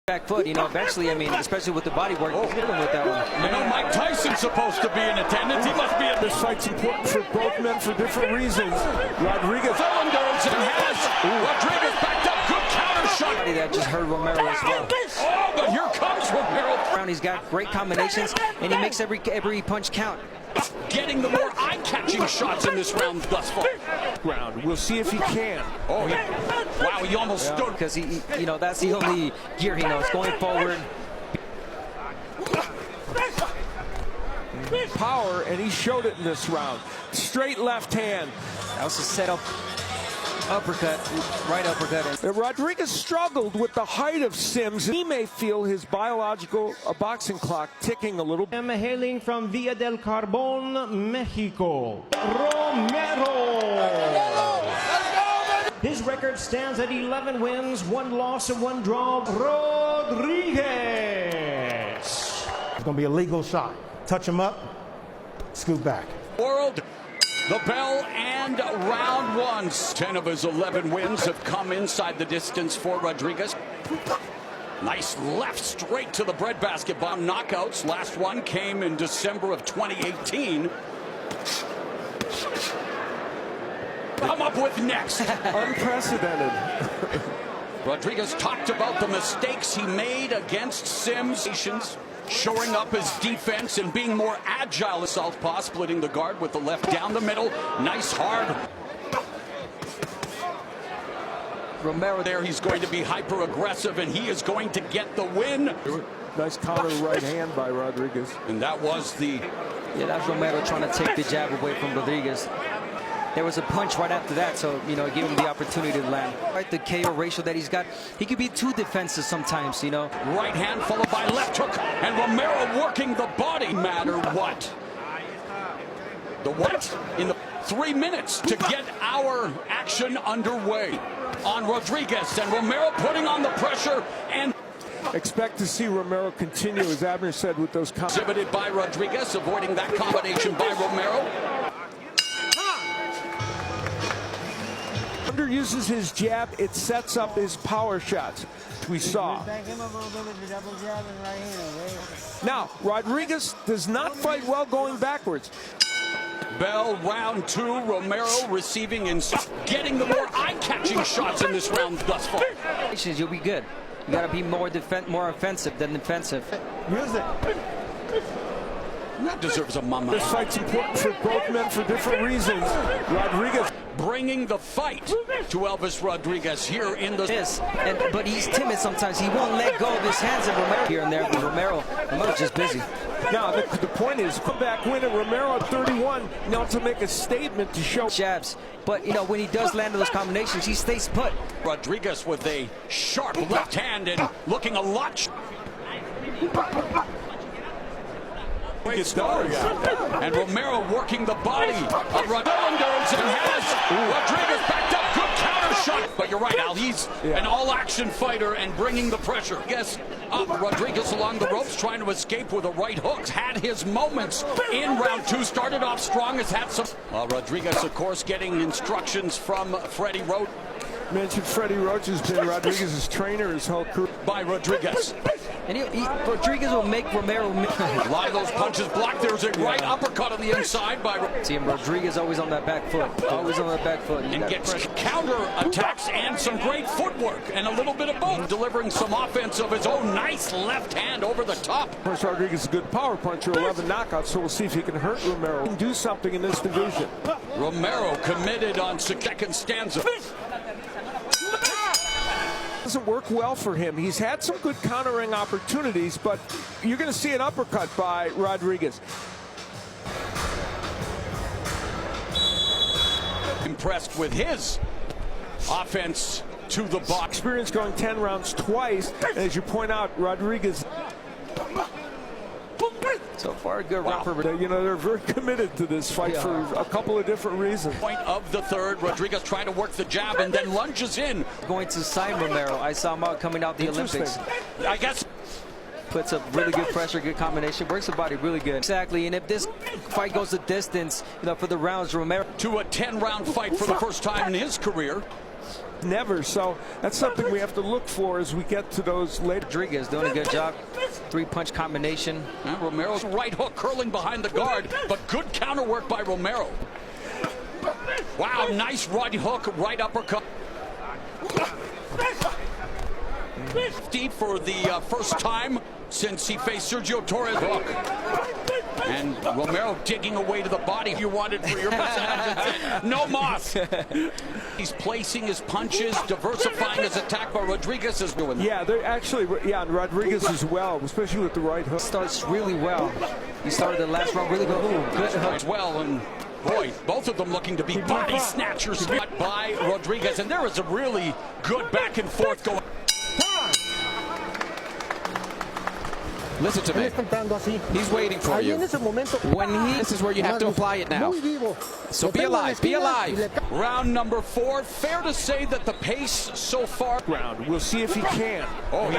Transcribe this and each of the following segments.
back foot, eventually, especially with the body work, he's getting with that one. Mike Tyson's supposed to be in attendance. He must be in this fight's important for both men for different reasons. Rodriguez cylinders and has Rodriguez backed up. Good counter shot. That just hurt Romero as well. Oh, but here comes Romero. He's got great combinations, and he makes every punch count. Getting the more eye-catching shots in this round thus far. We'll see if he can. Oh, yeah. Wow, he almost stood. Because he, that's the only gear he knows, going forward. Power, and he showed it in this round. Straight left hand. That was a setup uppercut, right uppercut. Rodriguez struggled with the height of Sims. He may feel his biological boxing clock ticking a little. Hailing from Villa del Carbon, Mexico, Romero. His record stands at 11 wins, 1 loss, and 1 draw. Rodriguez. It's going to be a legal shot. Touch him up, scoot back. World, the bell, and round 1. 10 of his 11 wins have come inside the distance for Rodriguez. Nice left straight to the breadbasket bomb knockouts. Last one came in December of 2018. Come up with next. Unprecedented. Rodriguez talked about the mistakes he made against Sims. Shoring up his defense and being more agile. Southpaw splitting the guard with the left down the middle. Nice hard. Romero there, he's going to be hyper aggressive, and he is going to get the win. Nice counter right hand by Rodriguez. And that was the... Yeah, that's Romero trying to take the jab away from Rodriguez. There was a punch right after that, so, it gave him the opportunity to land. Right, the KO ratio that he's got, he could be too defensive sometimes, Right hand followed by left hook, and Romero working the body, matter what. The what? In the 3 minutes to get our action underway on Rodriguez, and Romero putting on the pressure, and expect to see Romero continue, as Abner said, with those exhibited by Rodriguez, avoiding that combination by Romero. Uses his jab, it sets up his power shots. We saw. Now, Rodriguez does not fight well going backwards. Bell, round 2. Romero receiving and getting the more eye-catching shots in this round thus far. You'll be good. You got to be more offensive than defensive. Music. That deserves a mama. This fight's important for both men for different reasons. Rodriguez bringing the fight to Elvis Rodriguez here in the... but he's timid sometimes. He won't let go of his hands, and Romero here and there. But Romero's just busy. Now, the point is, comeback win at Romero at 31, to make a statement to show jabs. But, when he does land those combinations, he stays put. Rodriguez with a sharp left hand and looking a lot... And Romero working the body of Rodriguez, and has Rodriguez backed up. Good counter shot. But you're right, Al. He's an all-action fighter and bringing the pressure. Yes, Rodriguez along the ropes trying to escape with a right hook. Had his moments in round 2. Started off strong. Has had some. Rodriguez, of course, getting instructions from Freddie Roach. Mentioned Freddie Roach has been Rodriguez's trainer his whole career. By Rodriguez. And Rodriguez will make Romero a lot of those punches blocked. There's a right uppercut on the inside by... See him, Rodriguez always on that back foot. Always on that back foot. And gets counter attacks and some great footwork and a little bit of both. Delivering some offense of his own. Nice left hand over the top. Of course, Rodriguez is a good power puncher, 11 knockouts, so we'll see if he can hurt Romero and do something in this division. Romero committed on second stanza. Doesn't work well for him. He's had some good countering opportunities, but you're going to see an uppercut by Rodriguez. Impressed with his offense to the box. Experience going 10 rounds twice, and as you point out, Rodriguez. So far, a good round for... they're very committed to this fight for a couple of different reasons. Point of the third, Rodriguez trying to work the jab and then lunges in. Going to sign Romero. I saw him out coming out the Olympics. I guess... Puts up really good pressure, good combination, works the body really good. Exactly, and if this fight goes the distance, for the rounds, Romero... To a 10-round fight for the first time in his career. Never. So that's something we have to look for as we get to those later. Rodriguez doing a good job. 3-punch combination. Romero's right hook curling behind the guard, but good counter work by Romero. Wow, nice right hook, right uppercut. Deep for the first time since he faced Sergio Torres. Hook. And Romero digging away to the body you wanted for your percentage. No moss. He's placing his punches, diversifying his attack, but Rodriguez is doing that. Yeah, they're actually, and Rodriguez as well, especially with the right hook. Starts really well. He started the last round really good. Ooh, good hook. As well, and boy, both of them looking to be body snatchers by Rodriguez, and there is a really good back and forth going. Listen to me. He's waiting for you. This is where you have to apply it now. So be alive. Be alive. Round number 4. Fair to say that the pace so far. We'll see if he can. Oh,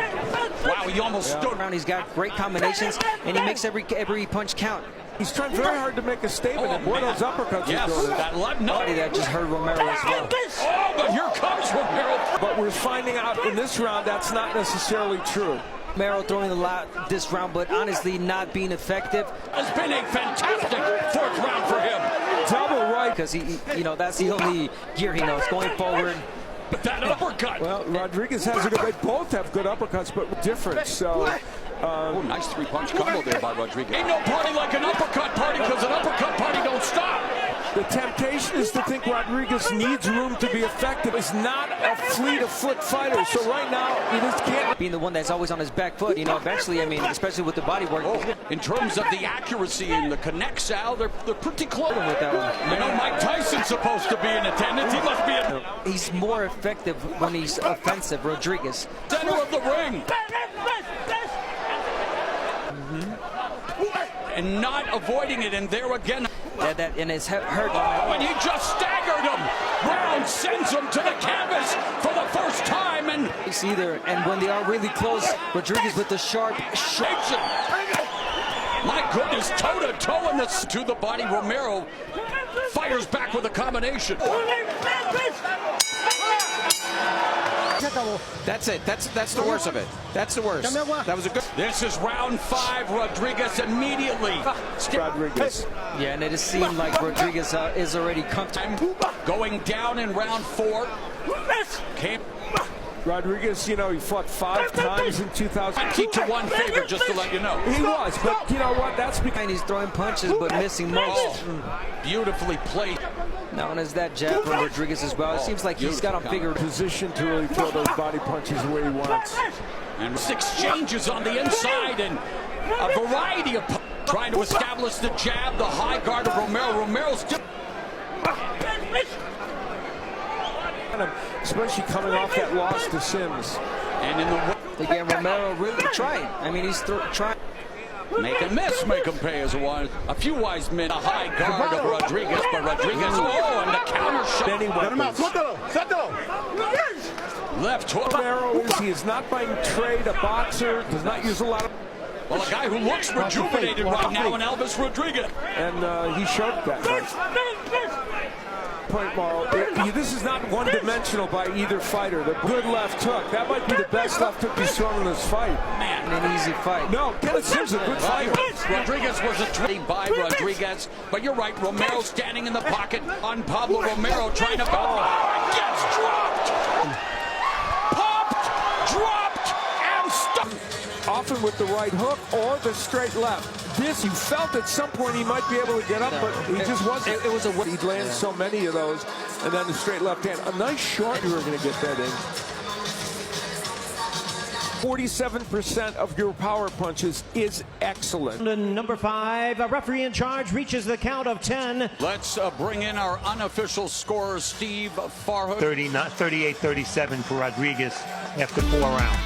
wow, he almost stood. He's got great combinations, and he makes every punch count. He's trying very hard to make a statement, and boy, those uppercuts yes, are going. That just hurt Romero as well. Oh, but here comes Romero. But we're finding out in this round that's not necessarily true. Romero throwing a lot this round, but honestly not being effective. Has been a fantastic 4th round for him. Double right. Because that's the only gear he knows, going forward. But that uppercut. Well, Rodriguez has a good. They both have good uppercuts, but different. So. Oh, nice 3-punch combo there by Rodriguez. Ain't no party like an uppercut party, because an uppercut party don't stop. The temptation is to think Rodriguez needs room to be effective. He's not a fleet-of-foot fighter, so right now he just can't. Being the one that's always on his back foot, eventually, especially with the body work. In terms of the accuracy and the connects, Al, they're pretty close. With that one. I know Mike Tyson's supposed to be in attendance. He must be in. He's more effective when he's offensive, Rodriguez. Center of the ring. And not avoiding it, and there again. And it's hurt. Oh, and he just staggered him. Brown sends him to the canvas for the first time, and it's either. And when they are really close, Rodriguez with the sharp shakes it. My goodness, toe to toe in this to the body. Romero fires back with a combination. That's it. That's the worst of it. That's the worst. That was a good. This is round 5. Rodriguez immediately. Rodriguez. Yeah, and it just seemed like Rodriguez is already comfortable. Going down in round 4. Rodriguez, he fought 5 times in 2000. 20-1 favorite, just to let you know. He was, but you know what? That's because he's throwing punches but missing most. Beautifully played. Known as that jab from Rodriguez as well. It seems like he's got on bigger position to really throw those body punches the way he wants. And 6 changes on the inside, and a variety of trying to establish the jab, the high guard of Romero. Romero's still. Especially coming off that loss to Sims. And in the again, Romero really trying. He's trying. Make and miss, make him pay as a few wise men. A high guard of Rodriguez, but Rodriguez, and the counter shot. Left hook. Romero he is not by trade a boxer, does not use a lot of. Well, a guy who looks rejuvenated right now in Elvis Rodriguez. And he showed that. Point, Mauro. This is not one-dimensional by either fighter. The good left hook. That might be the best left hook he's thrown in this fight. Man, an easy fight. No, Kenneth Sims is a good fighter. Rodriguez was a trade by Rodriguez, but you're right. Romero standing in the pocket on Pablo Romero trying to. Oh, gets dropped. Popped, dropped, and stuck. Often with the right hook or the straight left. You felt at some point he might be able to get up, but he just wasn't. It was he'd land so many of those, and then the straight left hand. A nice shot. You were going to get that in. 47% of your power punches is excellent. And number 5, a referee in charge reaches the count of 10. Let's bring in our unofficial scorer, Steve Farhood. 38-37 for Rodriguez after 4 rounds.